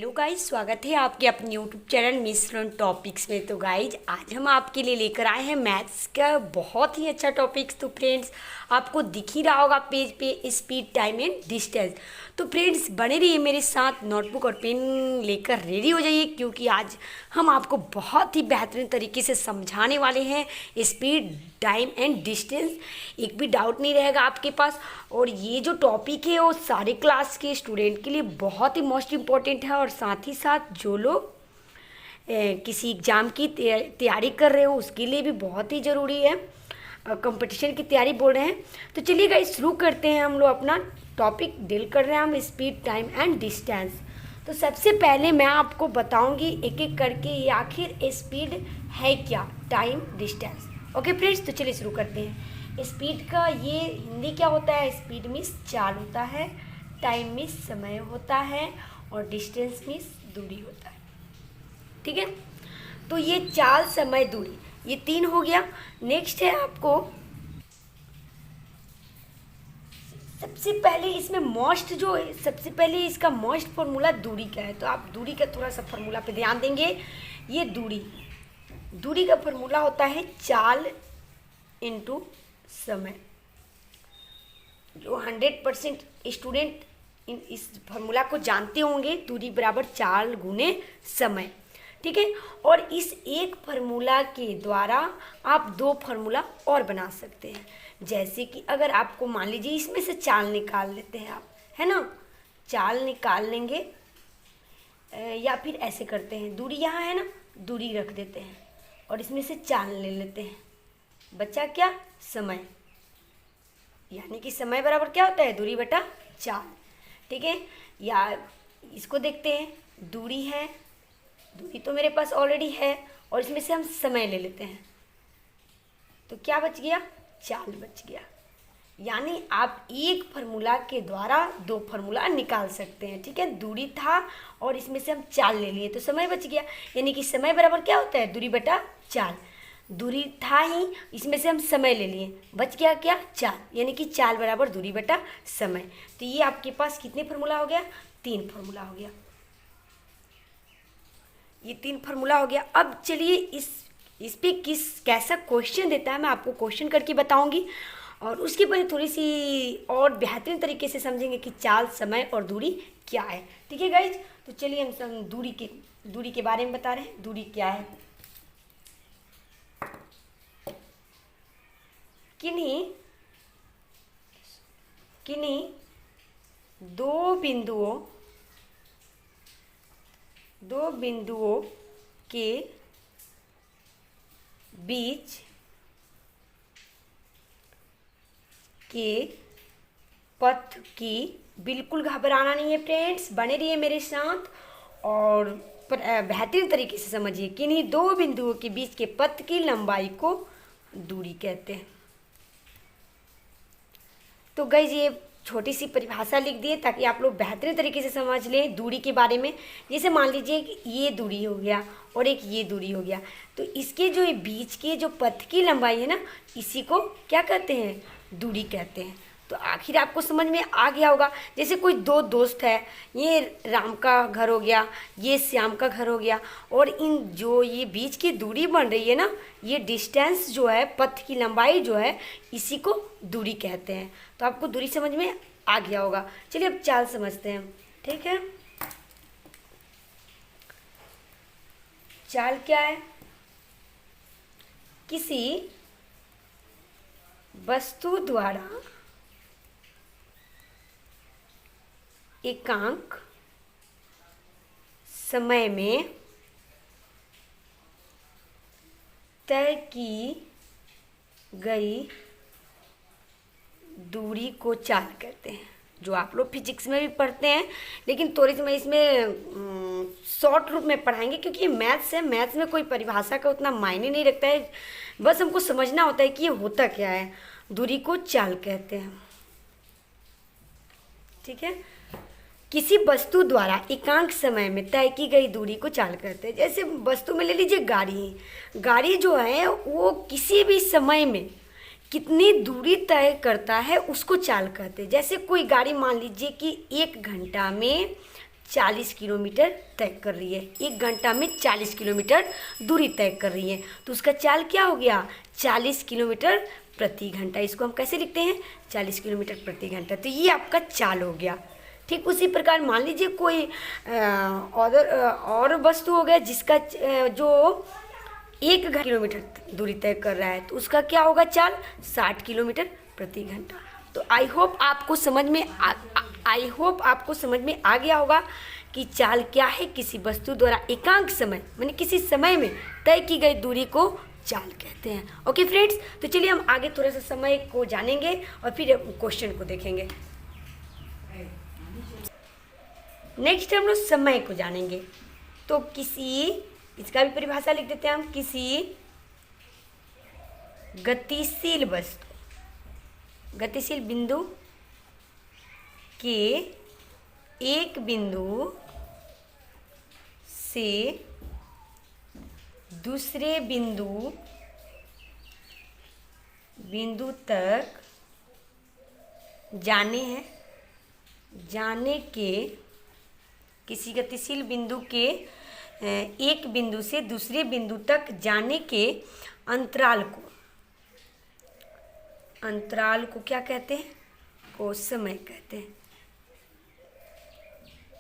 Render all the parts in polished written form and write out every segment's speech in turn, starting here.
Hello guys, स्वागत है आपके अपने YouTube channel miss learn topics में। तो गाइज आज हम आपके लिए लेकर आए हैं मैथ्स का बहुत ही अच्छा टॉपिक्स। तो फ्रेंड्स आपको दिख ही रहा होगा पेज पे स्पीड, टाइम एंड डिस्टेंस। तो फ्रेंड्स बने रहिए मेरे साथ, नोटबुक और पेन लेकर रेडी हो जाइए, क्योंकि आज हम आपको बहुत ही बेहतरीन तरीके से समझाने वाले हैं स्पीड, टाइम एंड डिस्टेंस। एक भी डाउट नहीं रहेगा आपके पास। और ये जो टॉपिक है वो सारे क्लास के स्टूडेंट के लिए बहुत ही मोस्ट इम्पॉर्टेंट है, और साथ ही साथ जो लोग किसी एग्ज़ाम की तैयारी कर रहे हो उसके लिए भी बहुत ही ज़रूरी है। कंपटीशन की तैयारी बोल रहे हैं। तो चलिए गाइस शुरू करते हैं। हम लोग अपना टॉपिक डील कर रहे हैं हम स्पीड, टाइम एंड डिस्टेंस। तो सबसे पहले मैं आपको बताऊंगी एक एक करके ये आखिर स्पीड है क्या, टाइम, डिस्टेंस। ओके फ्रेंड्स, तो चलिए शुरू करते हैं। स्पीड का ये हिंदी क्या होता है? स्पीड मीन्स चाल होता है, टाइम मीन्स समय होता है, और डिस्टेंस मीन्स दूरी होता है। ठीक है, तो ये चाल, समय, दूरी, ये तीन हो गया। नेक्स्ट है आपको सबसे पहले इसमें सबसे पहले इसका मोस्ट फॉर्मूला दूरी का है। तो आप दूरी का थोड़ा सा फॉर्मूला पे ध्यान देंगे। ये दूरी का फॉर्मूला होता है चाल इंटू समय। जो 100% स्टूडेंट इस फॉर्मूला को जानते होंगे, दूरी बराबर चाल गुने समय। ठीक है, और इस एक फार्मूला के द्वारा आप दो फार्मूला और बना सकते हैं। जैसे कि अगर आपको मान लीजिए इसमें से चाल निकाल लेते हैं आप, है ना, चाल निकाल लेंगे, या फिर ऐसे करते हैं, दूरी यहाँ है ना, दूरी रख देते हैं और इसमें से चाल ले लेते हैं। बचा क्या? समय। यानी कि समय बराबर क्या होता है? दूरी बटा चाल। ठीक है, या इसको देखते हैं, दूरी है, दूरी तो मेरे पास ऑलरेडी है, और इसमें से हम समय ले लेते हैं, तो क्या बच गया? चाल बच गया। यानी आप एक फार्मूला के द्वारा दो फार्मूला निकाल सकते हैं। ठीक है, दूरी था और इसमें से हम चाल ले लिए तो समय बच गया। यानी कि समय बराबर क्या होता है? दूरी बटा चाल। दूरी था ही, इसमें से हम समय ले लिए, बच गया क्या? चाल। यानी कि चाल बराबर दूरी बटा समय। तो ये आपके पास कितने फार्मूला हो गया? तीन फार्मूला हो गया। ये तीन फार्मूला हो गया। अब चलिए इस पे कैसा क्वेश्चन देता है मैं आपको क्वेश्चन करके बताऊंगी, और उसके पहले थोड़ी सी और बेहतरीन तरीके से समझेंगे कि चाल, समय और दूरी क्या है। ठीक है गाइज, तो चलिए हम दूरी के बारे में बता रहे हैं। दूरी क्या है? किन्हीं दो बिंदुओं के बीच के पथ की, बिल्कुल घबराना नहीं है फ्रेंड्स, बने रहिए मेरे साथ और बेहतरीन तरीके से समझिए। किन्हीं दो बिंदुओं के बीच के पथ की लंबाई को दूरी कहते हैं। तो गाइस ये छोटी सी परिभाषा लिख दिए ताकि आप लोग बेहतरीन तरीके से समझ लें दूरी के बारे में। जैसे मान लीजिए कि ये दूरी हो गया और एक ये दूरी हो गया, तो इसके जो ये बीच के जो पथ की लंबाई है ना, इसी को क्या कहते हैं? दूरी कहते हैं। तो आखिर आपको समझ में आ गया होगा। जैसे कोई दो दोस्त है, ये राम का घर हो गया, ये श्याम का घर हो गया, और इन जो ये बीच की दूरी बन रही है ना, ये डिस्टेंस जो है, पथ की लंबाई जो है, इसी को दूरी कहते हैं। तो आपको दूरी समझ में आ गया होगा। चलिए अब चाल समझते हैं। ठीक है, चाल क्या है? किसी वस्तु द्वारा एकांक समय में तय की गई दूरी को चाल कहते हैं। जो आप लोग फिजिक्स में भी पढ़ते हैं, लेकिन थोड़ी सी मैं इसमें शॉर्ट रूप में पढ़ाएंगे, क्योंकि ये मैथ्स है। मैथ्स में कोई परिभाषा का उतना मायने नहीं रखता है, बस हमको समझना होता है कि ये होता क्या है। दूरी को चाल कहते हैं। ठीक है, किसी वस्तु द्वारा एकांक समय में तय की गई दूरी को चाल कहते हैं। जैसे वस्तु में ले लीजिए गाड़ी जो है वो किसी भी समय में कितनी दूरी तय करता है उसको चाल कहते हैं। जैसे कोई गाड़ी मान लीजिए कि 1 घंटा में 40 किलोमीटर तय कर रही है, 1 घंटा में 40 किलोमीटर दूरी तय कर रही है। तो उसका चाल क्या हो गया, 40 किलोमीटर प्रति घंटा। इसको हम कैसे लिखते हैं, 40 किलोमीटर प्रति घंटा। तो ये आपका चाल हो गया। ठीक उसी प्रकार मान लीजिए कोई और वस्तु हो गया जिसका जो 1 किलोमीटर दूरी तय कर रहा है, तो उसका क्या होगा चाल, 60 किलोमीटर प्रति घंटा। तो आई होप आपको समझ में आ गया होगा कि चाल क्या है। किसी वस्तु द्वारा एकांक समय माने किसी समय में तय की गई दूरी को चाल कहते हैं। ओके फ्रेंड्स, तो चलिए हम आगे थोड़ा सा समय को जानेंगे और फिर क्वेश्चन को देखेंगे। नेक्स्ट हम लोग समय को जानेंगे। तो किसी, इसका भी परिभाषा लिख देते हैं हम, किसी गतिशील वस्तु, गतिशील बिंदु के एक बिंदु से दूसरे बिंदु तक जाने के किसी गतिशील बिंदु के एक बिंदु से दूसरे बिंदु तक जाने के अंतराल को क्या कहते हैं, को समय कहते हैं।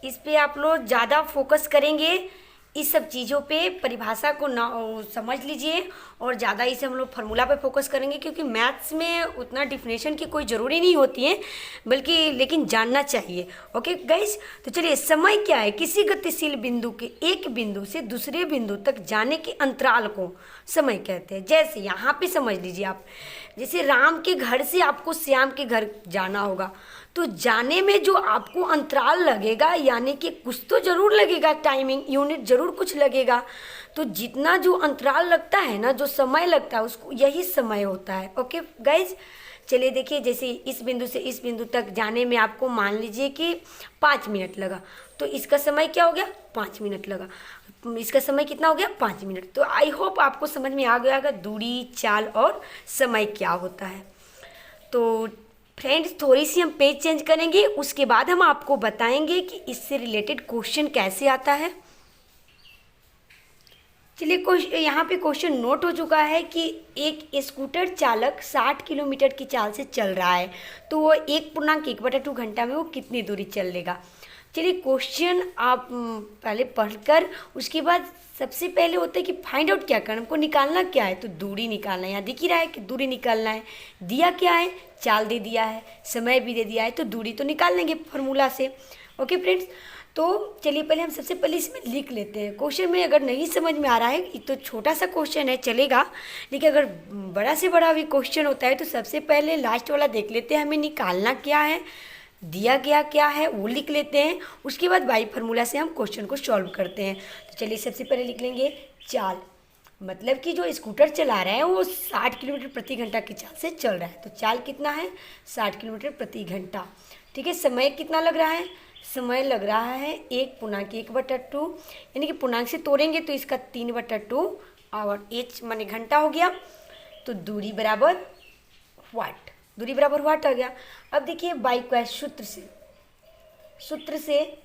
इस पे आप लोग ज़्यादा फोकस करेंगे, इस सब चीज़ों पे परिभाषा को ना समझ लीजिए और ज़्यादा इसे हम लोग फार्मूला पे फोकस करेंगे, क्योंकि मैथ्स में उतना डिफिनेशन की कोई ज़रूरी नहीं होती है, बल्कि लेकिन जानना चाहिए। ओके गाइस, तो चलिए समय क्या है, किसी गतिशील बिंदु के एक बिंदु से दूसरे बिंदु तक जाने के अंतराल को समय कहते हैं। जैसे यहाँ पे समझ लीजिए आप, जैसे राम के घर से आपको श्याम के घर जाना होगा, तो जाने में जो आपको अंतराल लगेगा, यानी कि कुछ तो ज़रूर लगेगा, टाइमिंग यूनिट ज़रूर कुछ लगेगा। तो जितना जो अंतराल लगता है ना, जो समय लगता है, उसको यही समय होता है। ओके गाइज, चलिए देखिए, जैसे इस बिंदु से इस बिंदु तक जाने में आपको मान लीजिए कि 5 मिनट लगा, तो इसका समय क्या हो गया, 5 मिनट लगा। इसका समय कितना हो गया, 5 मिनट। तो आई होप आपको समझ में आ गया होगा दूरी, चाल और समय क्या होता है। तो फ्रेंड्स, थोड़ी सी हम पेज चेंज करेंगे, उसके बाद हम आपको बताएंगे कि इससे रिलेटेड क्वेश्चन कैसे आता है। चलिए, यहाँ पे क्वेश्चन नोट हो चुका है कि एक स्कूटर चालक 60 किलोमीटर की चाल से चल रहा है, तो वो 1.1/2 घंटा में वो कितनी दूरी चल लेगा। चलिए, क्वेश्चन आप पहले पढ़कर उसके बाद सबसे पहले होता है कि फाइंड आउट क्या करना, हमको निकालना क्या है, तो दूरी निकालना है। यहाँ दिख ही रहा है कि दूरी निकालना है, दिया क्या है, चाल दे दिया है, समय भी दे दिया है, तो दूरी तो निकाल लेंगे फार्मूला से। ओके फ्रेंड्स, तो चलिए पहले हम सबसे पहले इसमें लिख लेते हैं। क्वेश्चन में अगर नहीं समझ में आ रहा है, तो छोटा सा क्वेश्चन है चलेगा, लेकिन अगर बड़ा से बड़ा भी क्वेश्चन होता है तो सबसे पहले लास्ट वाला देख लेते हैं, हमें निकालना क्या है, दिया गया क्या है वो लिख लेते हैं, उसके बाद बाई फार्मूला से हम क्वेश्चन को सॉल्व करते हैं। तो चलिए सबसे पहले लिख लेंगे चाल, मतलब कि जो स्कूटर चला रहे हैं वो 60 किलोमीटर प्रति घंटा की चाल से चल रहा है, तो चाल कितना है, 60 किलोमीटर प्रति घंटा। ठीक है, समय कितना लग रहा है, समय लग रहा है 1.1/2, यानी कि पूर्णांक से तोड़ेंगे तो इसका 3/2 और एच माने घंटा हो गया, तो दूरी बराबर वाट, दूरी बराबर वाट आ गया। अब देखिए बाई क्वेश्चन सूत्र से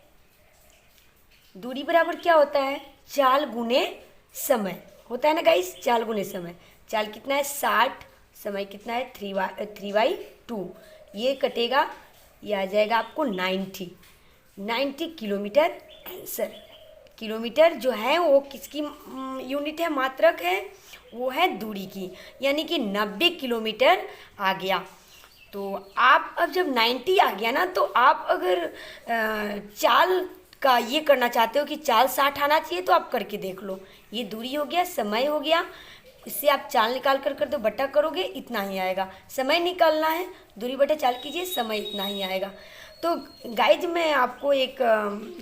दूरी बराबर क्या होता है, चाल गुने समय होता है ना गाइस, चाल गुने समय। चाल कितना है 60, समय कितना है 3/2, ये कटेगा, ये आ जाएगा आपको 90 किलोमीटर आंसर। किलोमीटर जो है वो किसकी यूनिट है, मात्रक है, वो है दूरी की, यानी कि 90 किलोमीटर आ गया। तो आप अब जब 90 आ गया ना, तो आप अगर चाल का ये करना चाहते हो कि चाल 60 आना चाहिए, तो आप करके देख लो। ये दूरी हो गया, समय हो गया, इससे आप चाल निकाल कर दो, बटा करोगे इतना ही आएगा। समय निकालना है, दूरी बटा चाल कीजिए, समय इतना ही आएगा। तो गाइज मैं आपको एक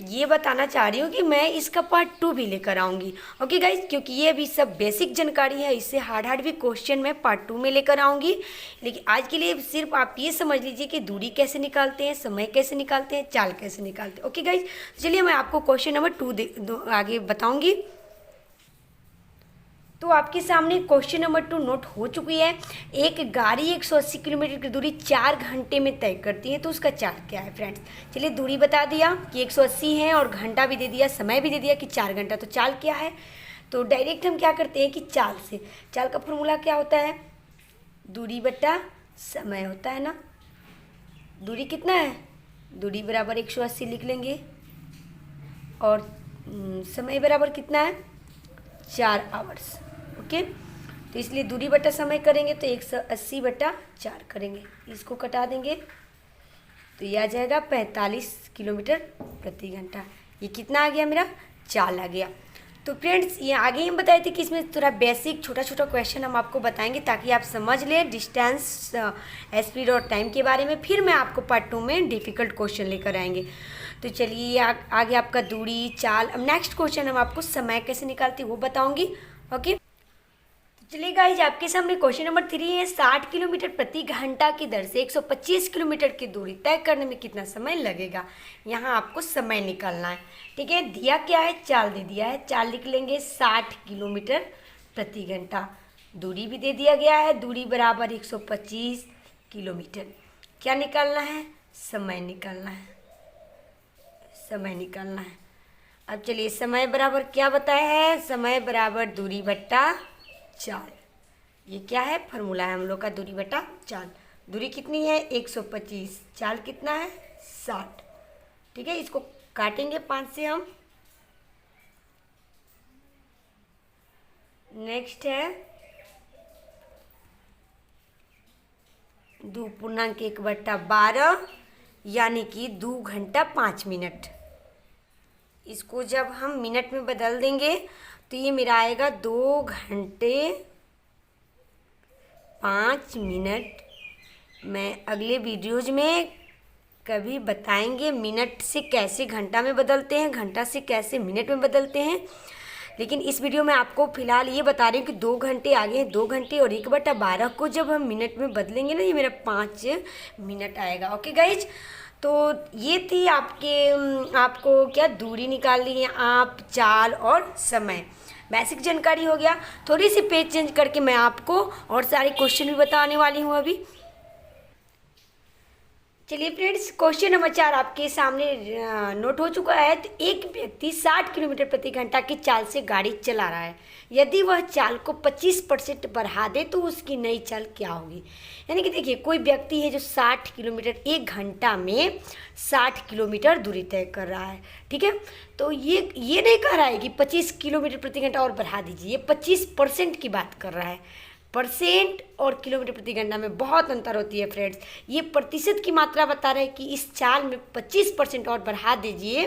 ये बताना चाह रही हूँ कि मैं इसका पार्ट 2 भी लेकर आऊँगी। ओके गाइज, क्योंकि ये भी सब बेसिक जानकारी है, इससे हार्ड भी क्वेश्चन मैं पार्ट 2 में लेकर आऊँगी। लेकिन आज के लिए सिर्फ आप ये समझ लीजिए कि दूरी कैसे निकालते हैं, समय कैसे निकालते हैं, चाल कैसे निकालते हैं। ओके गाइज, चलिए मैं आपको क्वेश्चन नंबर 2 आगे बताऊँगी। तो आपके सामने क्वेश्चन नंबर 2 नोट हो चुकी है। एक गाड़ी 180 किलोमीटर की दूरी 4 घंटे में तय करती है, तो उसका चाल क्या है फ्रेंड्स। चलिए, दूरी बता दिया कि 180 है और घंटा भी दे दिया, समय भी दे दिया कि 4 घंटा। तो चाल क्या है, तो डायरेक्ट हम क्या करते हैं कि चाल से, चाल का फॉर्मूला क्या होता है, दूरी बटा समय होता है ना। दूरी कितना है, दूरी बराबर 180 लिख लेंगे और समय बराबर कितना है, 4 आवर्स। ओके, तो इसलिए दूरी बटा समय करेंगे तो 180 बटा 4 करेंगे, इसको कटा देंगे तो ये आ जाएगा 45 किलोमीटर प्रति घंटा। ये कितना आ गया, मेरा चाल आ गया। तो फ्रेंड्स, ये आगे हम बताए थे कि इसमें थोड़ा बेसिक छोटा छोटा क्वेश्चन हम आपको बताएंगे ताकि आप समझ लें डिस्टेंस, स्पीड और टाइम के बारे में। फिर मैं आपको पार्ट 2 में डिफ़िकल्ट क्वेश्चन लेकर आएंगे। तो चलिए, आगे आपका दूरी, चाल। अब नेक्स्ट क्वेश्चन हम आपको समय कैसे निकालते हैं वो बताऊंगी। ओके, चलिए गाइज, आपके सामने क्वेश्चन नंबर 3 है। 60 किलोमीटर प्रति घंटा की दर से 125 किलोमीटर की दूरी तय करने में कितना समय लगेगा। यहाँ आपको समय निकालना है। ठीक है, दिया क्या है, चाल दे दिया है, चाल लिख लेंगे 60 किलोमीटर प्रति घंटा। दूरी भी दे दिया गया है, दूरी बराबर 125 किलोमीटर। क्या निकालना है, समय निकालना है, समय निकालना है। अब चलिए, समय बराबर क्या बताया है, समय बराबर दूरी बट्टा चाल। ये क्या है, फॉर्मूला है हम लोग का, दूरी बटा चाल। दूरी कितनी है, 125, चाल कितना है, 60। ठीक है, इसको काटेंगे 5 से हम। नेक्स्ट है 2.1/12 यानी कि 2 घंटा 5 मिनट। इसको जब हम मिनट में बदल देंगे तो ये मेरा आएगा 2 घंटे 5 मिनट। मैं अगले वीडियोज में कभी बताएंगे मिनट से कैसे घंटा में बदलते हैं, घंटा से कैसे मिनट में बदलते हैं। लेकिन इस वीडियो में आपको फ़िलहाल ये बता रही हूँ कि 2 घंटे आगे हैं, 2 घंटे और 1/12 को जब हम मिनट में बदलेंगे ना, ये मेरा 5 मिनट आएगा। ओके गाइज, तो ये थी आपको क्या दूरी निकालनी है, आप, चाल और समय। बेसिक जानकारी हो गया। थोड़ी सी पेज चेंज करके मैं आपको और सारे क्वेश्चन भी बताने वाली हूँ अभी। चलिए फ्रेंड्स, क्वेश्चन नंबर 4 आपके सामने नोट हो चुका है। तो एक व्यक्ति 60 किलोमीटर प्रति घंटा की चाल से गाड़ी चला रहा है। यदि वह चाल को 25% बढ़ा दे तो उसकी नई चाल क्या होगी। यानी कि देखिए, कोई व्यक्ति है जो 60 किलोमीटर 1 घंटा में 60 किलोमीटर दूरी तय कर रहा है। ठीक है, तो ये नहीं कह रहा है कि 25 किलोमीटर प्रति घंटा और बढ़ा दीजिए, ये 25% की बात कर रहा है। परसेंट और किलोमीटर प्रति घंटा में बहुत अंतर होती है फ्रेंड्स। ये प्रतिशत की मात्रा बता रहे हैं कि इस चाल में 25% और बढ़ा दीजिए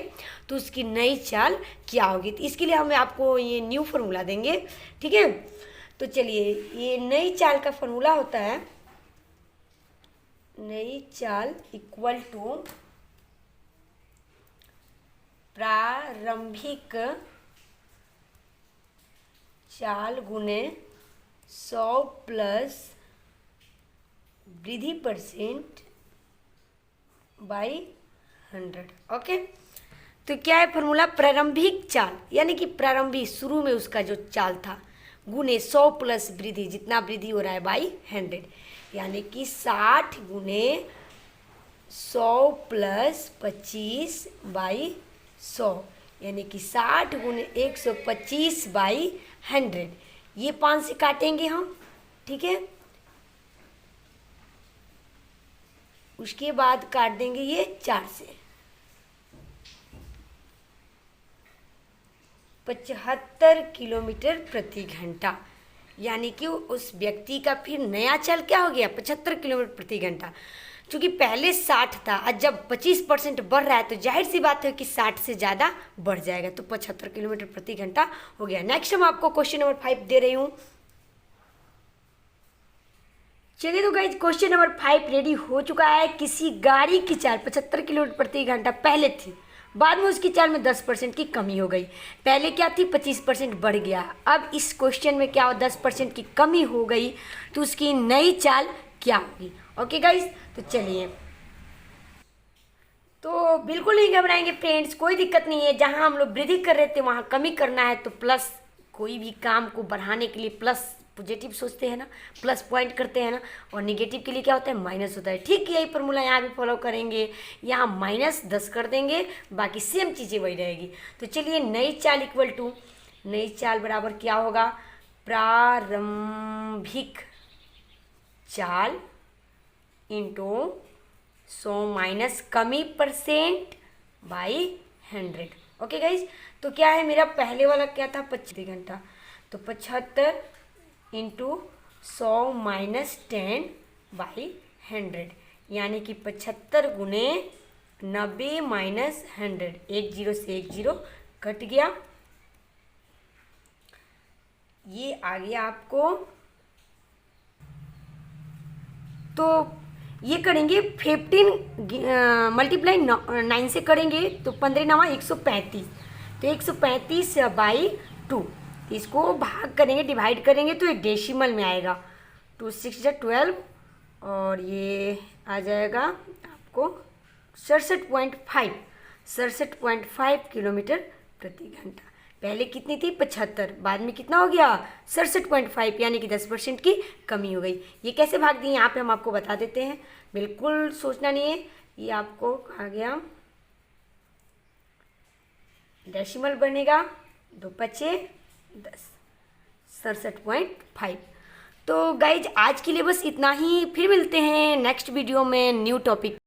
तो उसकी नई चाल क्या होगी। तो इसके लिए हम आपको ये न्यू फार्मूला देंगे। ठीक है, तो चलिए, ये नई चाल का फार्मूला होता है, नई चाल इक्वल टू प्रारंभिक चाल गुने 100 प्लस वृद्धि % बाई 100। ओके, तो क्या है फॉर्मूला, प्रारंभिक चाल यानी कि प्रारंभिक शुरू में उसका जो चाल था, गुने 100 प्लस वृद्धि, जितना वृद्धि हो रहा है, बाई 100। यानी कि 60 गुने 100 प्लस 25 बाई 100, यानी कि 60 गुने 125 बाई 100। ये 5 से काटेंगे हम। ठीक है, उसके बाद काट देंगे ये 4 से। 75 किलोमीटर प्रति घंटा, यानी कि उस व्यक्ति का फिर नया चाल क्या हो गया, 75 किलोमीटर प्रति घंटा। क्योंकि पहले 60 था और जब 25% बढ़ रहा है तो जाहिर सी बात है कि 60 से ज़्यादा बढ़ जाएगा, तो 75 किलोमीटर प्रति घंटा हो गया। नेक्स्ट हम आपको क्वेश्चन नंबर 5 दे रही हूँ। चलिए, तो गाइज क्वेश्चन नंबर 5 रेडी हो चुका है। किसी गाड़ी की चाल 75 किलोमीटर प्रति घंटा पहले थी, बाद में उसकी चाल में 10% की कमी हो गई। पहले क्या थी, 25% बढ़ गया। अब इस क्वेश्चन में क्या हो, 10% की कमी हो गई, तो उसकी नई चाल क्या होगी। ओके गाइज, तो चलिए, तो बिल्कुल नहीं घबराएंगे फ्रेंड्स, कोई दिक्कत नहीं है। जहां हम लोग वृद्धि कर रहे थे वहां कमी करना है, तो प्लस कोई भी काम को बढ़ाने के लिए प्लस पॉजिटिव सोचते हैं ना, प्लस पॉइंट करते हैं ना, और निगेटिव के लिए क्या होता है, माइनस होता है। ठीक यही फॉर्मूला यहाँ भी फॉलो करेंगे, यहाँ -10 कर देंगे, बाकी सेम चीज़ें वही रहेगी। तो चलिए नई चाल इक्वल टू, नई चाल बराबर क्या होगा, प्रारंभिक चाल इंटू 100 माइनस कमी % बाई 100। ओके गाइज, तो क्या है मेरा पहले वाला क्या था, 25 घंटा, तो 75 इंटू 100 माइनस 10 बाई 100, यानी कि 75 गुने 90 माइनस 100, 1 0 से 1 0 कट गया, ये आ गया आपको। तो ये करेंगे 15 मल्टीप्लाई 9 से करेंगे तो 15 9 135, तो 135 बाई 2, इसको भाग करेंगे, डिवाइड करेंगे तो ये डेसिमल में आएगा, 2 6 12, और ये आ जाएगा आपको 67.5 किलोमीटर प्रति घंटा। पहले कितनी थी, 75, बाद में कितना हो गया, 67.5, यानी कि 10% की कमी हो गई। ये कैसे भाग दी, यहाँ पे हम आपको बता देते हैं, बिल्कुल सोचना नहीं है, ये आपको आ गया डेसिमल बनेगा, 2 5 10, 67.5। तो गाइज आज के लिए बस इतना ही, फिर मिलते हैं नेक्स्ट वीडियो में न्यू टॉपिक।